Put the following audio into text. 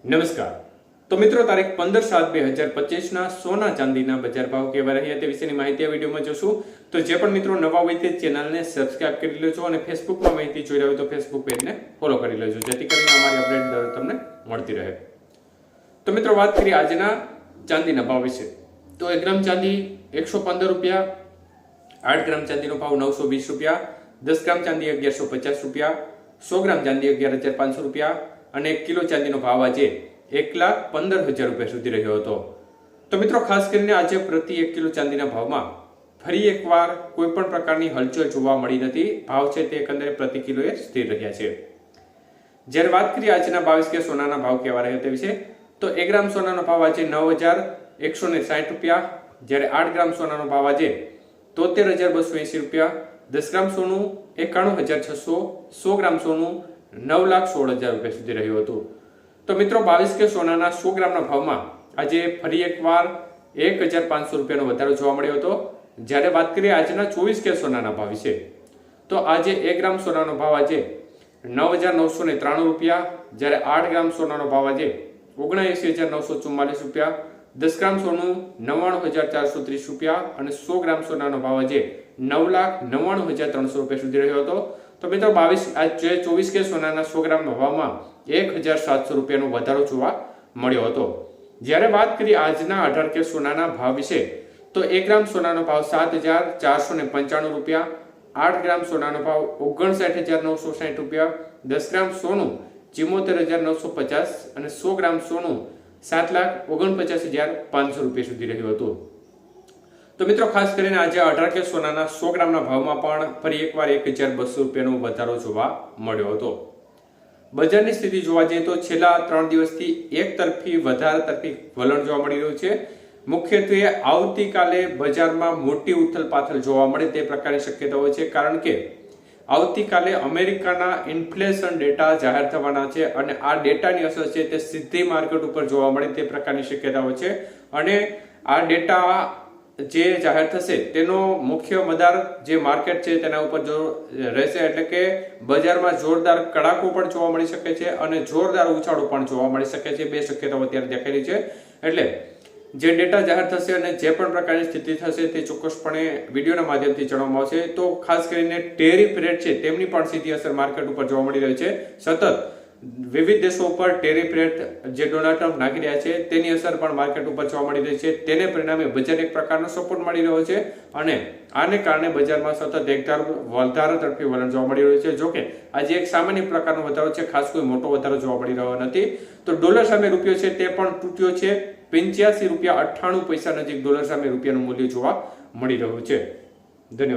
નમસ્કાર। તો મિત્રો તારીખ 15/7/2025 સોના ચાંદીના બજાર ભાવ કેવા રહ્યા તે વિશેની માહિતી આ વિડીયોમાં જોશું। તો જે પણ મિત્રો નવા હોય તે ચેનલને સબસ્ક્રાઇબ કરી લેજો અને ફેસબુકમાં માહિતી જોઈ રહ્યા હોય તો ફેસબુક પેજને ફોલો કરી લેજો જેથી કરીને અમારી અપડેટ દર તમને મળતી રહે। તો મિત્રો વાત કરીએ આજના ચાંદીના ભાવ વિશે। તો 1 ગ્રામ ચાંદી 115 રૂપિયા, 8 ગ્રામ ચાંદીનો ભાવ 920 રૂપિયા, 10 ગ્રામ ચાંદી 1150 રૂપિયા, 100 ગ્રામ ચાંદી 11500 રૂપિયા અને 1 કિલો ચાંદીનો ભાવ આજે 1,15,000 રૂપિયા સુધી રહ્યો હતો। તો મિત્રો ખાસ કરીને આજે પ્રતિ 1 કિલો ચાંદીના ભાવમાં ફરી એકવાર કોઈ પણ પ્રકારની હલચલ જોવા મળી નથી। ભાવ છે તે એકંદરે પ્રતિ કિલોએ સ્થિર રહ્યા છે। જ્યારે વાત કરીએ આજના 22 કે સોનાના ભાવ કેવા રહ્યા તે વિશે, તો 1 ગ્રામ સોનાનો ભાવ આજે 9,160 રૂપિયા, જ્યારે 8 ગ્રામ સોનાનો ભાવ આજે 73,280 રૂપિયા, 10 ગ્રામ સોનું 91,600, 100 ગ્રામ સોનું 9,16,000 રૂપિયા સુધી રહ્યું હતું। તો મિત્રો 22 કે સોનાના 100 ગ્રામના ભાવમાં આજે ફરી એકવાર 1,500 રૂપિયાનો વધારો જોવા મળ્યો હતો। જ્યારે વાત કરીએ આજના 24 કે સોનાના ભાવ વિશે, તો આજે 1 ગ્રામ સોનાનો ભાવ આજે 9,993 રૂપિયા, જ્યારે 8 ગ્રામ સોનાનો ભાવ આજે 79,944 રૂપિયા, 10 ગ્રામ સોનું 99,430 રૂપિયા અને 100 ગ્રામ સોનાનો ભાવ આજે 9,99,300 રૂપિયા સુધી રહ્યો હતો। તો મિત્રો 24 કે સોનાના 100 ગ્રામના ભાવમાં 1,700 રૂપિયાનો વધારો જોવા મળ્યો હતો। જ્યારે વાત કરીએ આજના 18 કે સોનાના ભાવ વિશે, તો 1 ગ્રામ સોનાનો ભાવ 7,495 રૂપિયા, 8 ગ્રામ સોનાનો ભાવ 59,960 રૂપિયા, 10 ગ્રામ સોનું 74,950 અને 100 ગ્રામ સોનું 7,49,500 રૂપિયા સુધી રહ્યું હતું। તો મિત્રો ખાસ કરીને આજે 18 કે સોનાના 100 ગ્રામના ભાવમાં પણ ફરી એકવાર 1,200 રૂપિયાનો વધારો જોવા મળ્યો હતો। બજારની સ્થિતિ જોવા જઈએ તો છેલ્લા 3 દિવસથી એક તરફી વધારે તરફી વલણ જોવા મળી રહ્યું છે। મુખ્યત્વે આવતીકાલે બજારમાં મોટી ઉથલપાથલ જોવા મળે તે પ્રકારની શક્યતાઓ છે, કારણ કે આવતીકાલે અમેરિકાના ઇન્ફ્લેશન ડેટા જાહેર થવાના છે અને આ ડેટાની અસર છે તે સીધી માર્કેટ ઉપર જોવા મળે તે પ્રકારની શક્યતાઓ છે અને આ ડેટા જે જાહેર થશે તેનો મુખ્ય મદાર જે માર્કેટ છે તેના ઉપર જો રહેશે, એટલે કે બજારમાં જોરદાર કડાકો પણ જોવા મળી શકે છે અને જોરદાર ઉછાળો પણ જોવા મળી શકે છે। બે શક્યતાઓ અત્યારે દેખાયેલી છે। એટલે જે ડેટા જાહેર થશે અને જે પણ પ્રકારની સ્થિતિ થશે તે ચોક્કસપણે વિડીયોના માધ્યમથી જણાવવામાં આવશે। તો ખાસ કરીને ટેરિફ રેટ છે તેમની પણ સીધી અસર માર્કેટ ઉપર જોવા મળી રહી છે। સતત વિવિધ દેશો ઉપર ટેરિફ રેટ જે ડોનાલ્ડ ટ્રમ્પ નાખી રહ્યા છે તેની અસર પણ માર્કેટ ઉપર જોવા મળી રહી છે। તેને પરિણામે બજારને એક પ્રકારનો સપોર્ટ મળી રહ્યો છે અને આને કારણે બજારમાં સતત વધારો તરફી વલણ જોવા મળી રહ્યું છે। જોકે આજે એક સામાન્ય પ્રકારનો વધારો છે, ખાસ કોઈ મોટો વધારો જોવા મળી રહ્યો નથી। તો ડોલર સામે રૂપિયો છે તે પણ તૂટ્યો છે, 85 રૂપિયા 98 પૈસા નજીક ડોલર સામે રૂપિયાનું મૂલ્ય જોવા મળી રહ્યું છે। ધન્યવાદ।